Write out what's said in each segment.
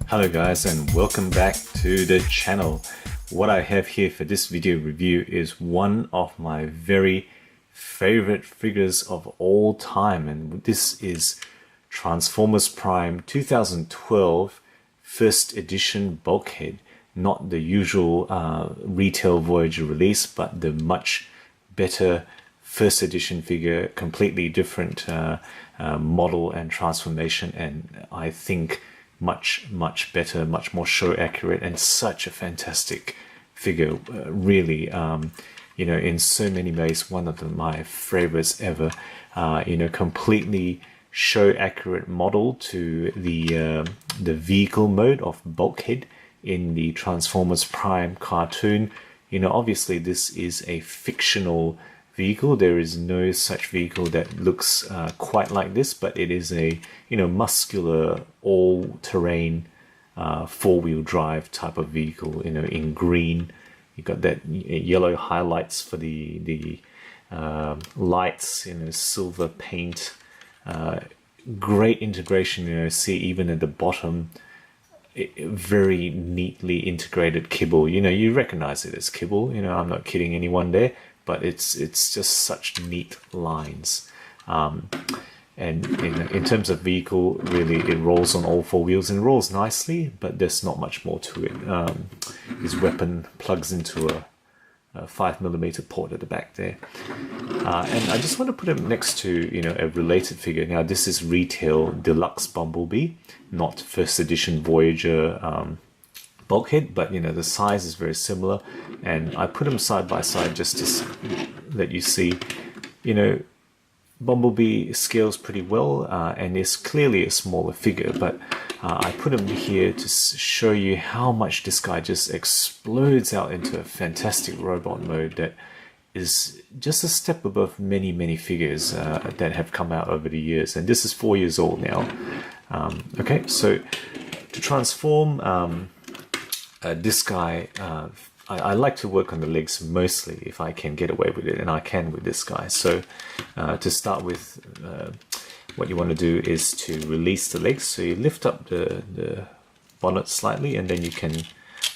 Hello guys, and welcome back to the channel. What I have here for this video review is one of my very favorite figures of all time, and this is Transformers Prime 2012 first edition Bulkhead. Not the usual retail Voyager release, but the much better first edition figure, completely different model and transformation, and I think much better, much more show accurate, and such a fantastic figure. Really, in so many ways, one of my favorites ever. Completely show accurate model to the vehicle mode of Bulkhead in the Transformers Prime cartoon. Obviously this is a fictional vehicle. There is no such vehicle that looks quite like this, but it is a muscular, all-terrain four-wheel drive type of vehicle. In green, you got that yellow highlights for the lights. Silver paint. Great integration. See, even at the bottom, very neatly integrated kibble. You recognize it as kibble. I'm not kidding anyone there. But it's just such neat lines, and in terms of vehicle, really it rolls on all four wheels and rolls nicely. But there's not much more to it. His weapon plugs into a 5mm port at the back there, and I just want to put him next to a related figure. Now this is retail Deluxe Bumblebee, not first edition Voyager Bulkhead, but the size is very similar, and I put them side by side just to let you see. Bumblebee scales pretty well, and is clearly a smaller figure, but I put him here to show you how much this guy just explodes out into a fantastic robot mode that is just a step above many figures that have come out over the years, and this is 4 years old now. Okay, so to transform this guy, I like to work on the legs mostly if I can get away with it, and I can with this guy. So to start with, what you want to do is to release the legs. So you lift up the bonnet slightly, and then you can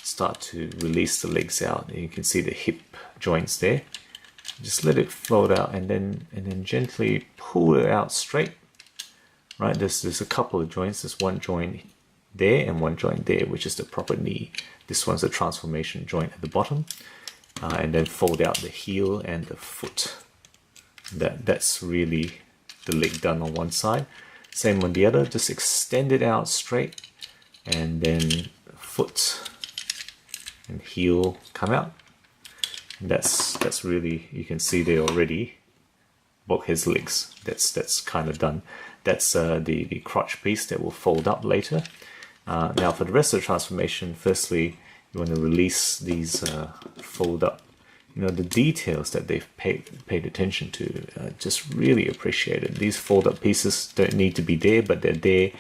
start to release the legs out. And you can see the hip joints there. Just let it float out, and then gently pull it out straight. Right, there's a couple of joints. There's one joint there and one joint there, which is the proper knee. This one's a transformation joint at the bottom, and then fold out the heel and the foot. That's really the leg done on one side. Same on the other. Just extend it out straight, and then foot and heel come out. And that's really, you can see there already Bulkhead's legs. That's kind of done. That's the crotch piece that will fold up later. Now for the rest of the transformation, firstly you want to release these fold up. The details that they've paid attention to, just really appreciated. These fold up pieces don't need to be there, but they're there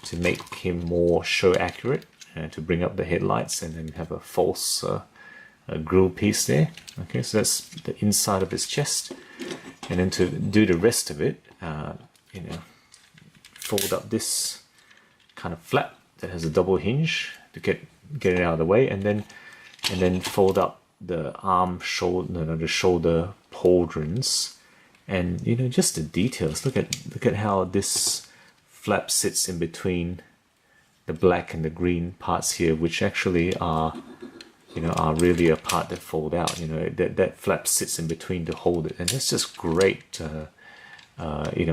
to make him more show accurate, to bring up the headlights, and then have a false grill piece there. Okay, so that's the inside of his chest, and then to do the rest of it, fold up this kind of flap that has a double hinge to get it out of the way, and then fold up the the shoulder pauldrons, and just the details. Look at how this flap sits in between the black and the green parts here, which actually are really a part that fold out. That flap sits in between to hold it, and that's just great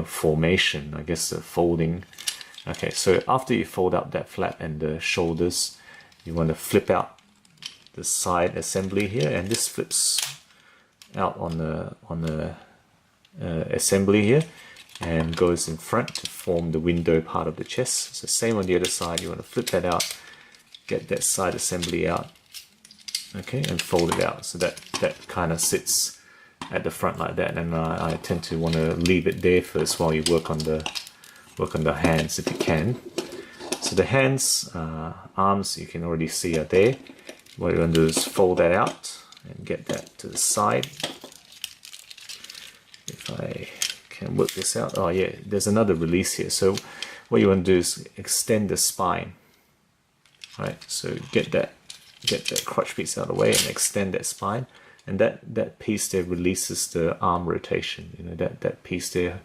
formation, I guess, folding. Okay, so after you fold up that flap and the shoulders, you want to flip out the side assembly here, and this flips out on the assembly here and goes in front to form the window part of the chest. So same on the other side, you want to flip that out, get that side assembly out, okay, and fold it out. So that kind of sits at the front like that, and I tend to want to leave it there first while you work on the hands if you can. So the hands, arms, you can already see are there. What you're going to do is fold that out and get that to the side. If I can work this out, oh yeah, there's another release here. So what you want to do is extend the spine. right? So get that crotch piece out of the way and extend that spine, and that piece there releases the arm rotation. You know, that piece there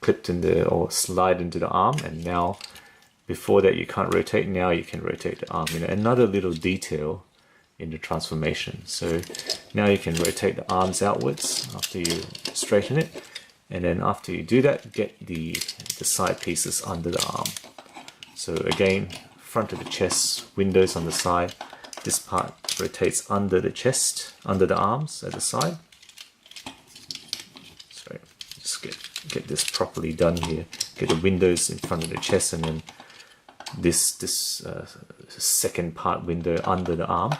clipped in the, or slide into the arm, and now before that you can't rotate, now you can rotate the arm. You know, another little detail in the transformation. So now you can rotate the arms outwards after you straighten it, and then after you do that, get the side pieces under the arm. So again, front of the chest, windows on the side. This part rotates under the chest, under the arms at the side. So just get this properly done here. Get the windows in front of the chest, and then this second part window under the arm,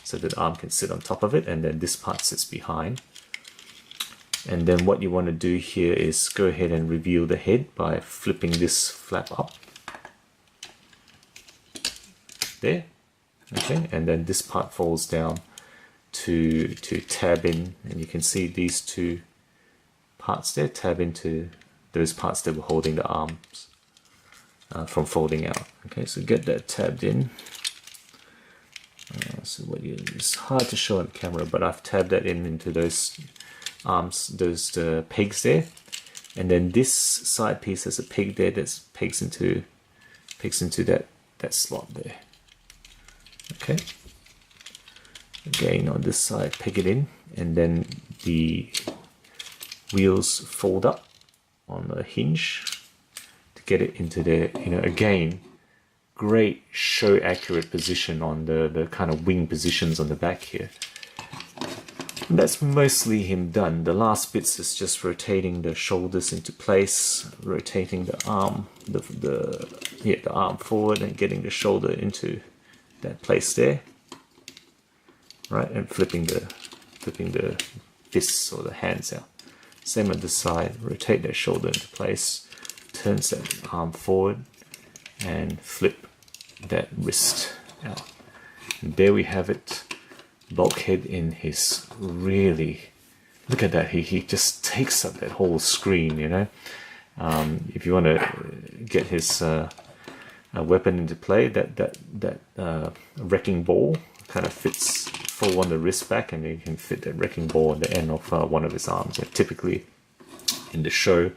so that the arm can sit on top of it, and then this part sits behind. And then what you want to do here is go ahead and reveal the head by flipping this flap up. There. Okay, and then this part falls down to tab in, and you can see these two parts there tab into those parts that were holding the arms from folding out. Okay, so get that tabbed in. So it's hard to show on camera, but I've tabbed that into those arms, those pegs there, and then this side piece has a peg there that pegs into that slot there. Okay. Again on this side, peg it in, and then the wheels fold up on the hinge to get it into there. You know, again, great show accurate position on the kind of wing positions on the back here. And that's mostly him done. The last bits is just rotating the shoulders into place, rotating the arm, the arm forward, and getting the shoulder into that place there, right, and flipping the fists or the hands out. Same on the side, rotate that shoulder into place, turns that arm forward, and flip that wrist out. And there we have it. Bulkhead in his really, look at that, he just takes up that whole screen, you know. If you want to get his weapon into play, that wrecking ball kind of fits full on the wrist back, and you can fit that wrecking ball at the end of one of his arms. And typically in the show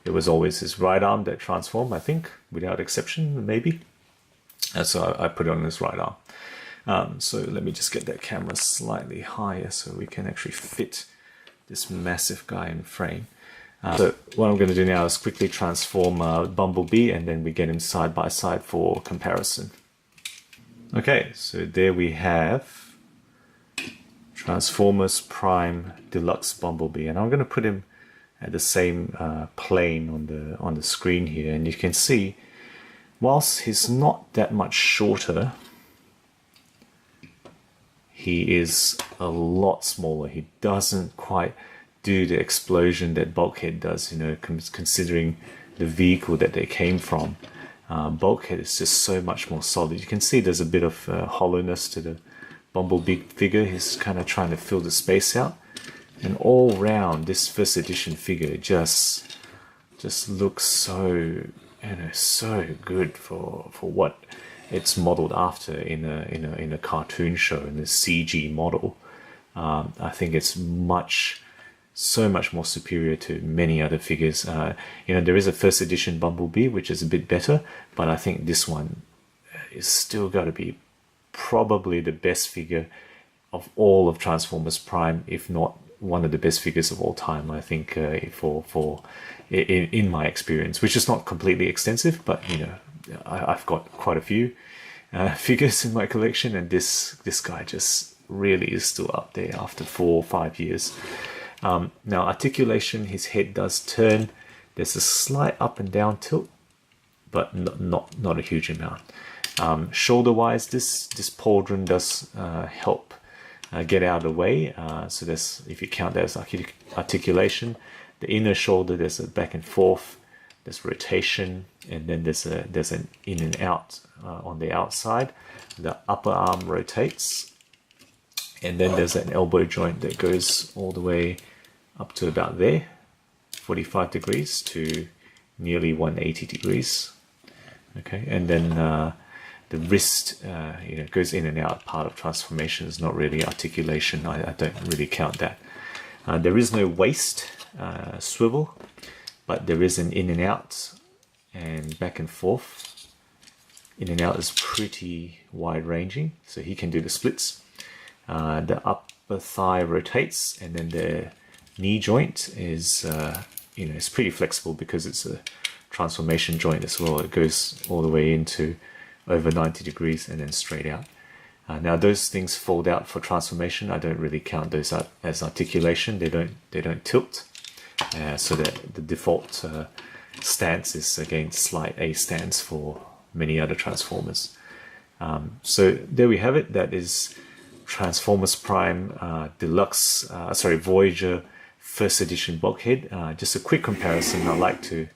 it was always his right arm that transformed, I think, without exception, maybe. So I put it on his right arm. So let me just get that camera slightly higher so we can actually fit this massive guy in frame. So what I'm going to do now is quickly transform Bumblebee, and then we get him side by side for comparison. Okay, so there we have Transformers Prime Deluxe Bumblebee, and I'm going to put him at the same plane on the screen here, and you can see, whilst he's not that much shorter, he is a lot smaller. He doesn't quite do the explosion that Bulkhead does, you know, considering the vehicle that they came from. Bulkhead is just so much more solid. You can see there's a bit of hollowness to the Bumblebee figure. He's kind of trying to fill the space out, and all round this first edition figure just looks so, you know, so good for what it's modeled after in a cartoon show, in a CG model. I think it's so much more superior to many other figures. You know, there is a first edition Bumblebee which is a bit better, but I think this one is still got to be probably the best figure of all of Transformers Prime, if not one of the best figures of all time. I think in my experience, which is not completely extensive, but you know, I've got quite a few figures in my collection, and this guy just really is still up there after 4 or 5 years. Now, articulation, his head does turn. There's a slight up and down tilt, but not a huge amount. Shoulder wise, this pauldron does help get out of the way. So there's, if you count that as articulation, the inner shoulder, there's a back and forth, there's rotation, and then there's an in and out on the outside. The upper arm rotates, and then there's an elbow joint that goes all the way up to about there, 45 degrees to nearly 180 degrees. Okay, and then the wrist goes in and out. Part of transformation is not really articulation. I don't really count that. There is no waist swivel, but there is an in and out and back and forth. In and out is pretty wide ranging, so he can do the splits. The upper thigh rotates, and then the knee joint is it's pretty flexible because it's a transformation joint as well. It goes all the way into over 90 degrees and then straight out. Now those things fold out for transformation. I don't really count those as articulation. They don't tilt. So that the default stance is again slight A stance for many other Transformers. So there we have it. That is Transformers Prime Deluxe, Voyager first edition Bulkhead. Just a quick comparison. I like to,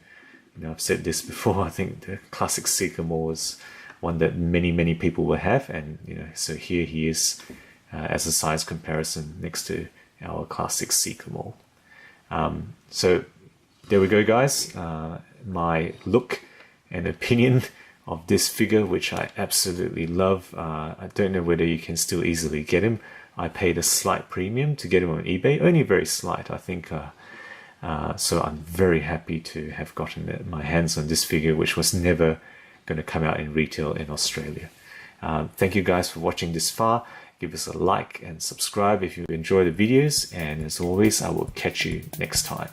I've said this before. I think the classic Sycamore was one that many people will have, and so here he is as a size comparison next to our classic Sycamore. So there we go, guys. My look and opinion of this figure, which I absolutely love. I don't know whether you can still easily get him. I paid a slight premium to get him on eBay, only very slight, I think. So I'm very happy to have gotten my hands on this figure, which was never going to come out in retail in Australia. Thank you guys for watching this far. Give us a like and subscribe if you enjoy the videos, and as always, I will catch you next time.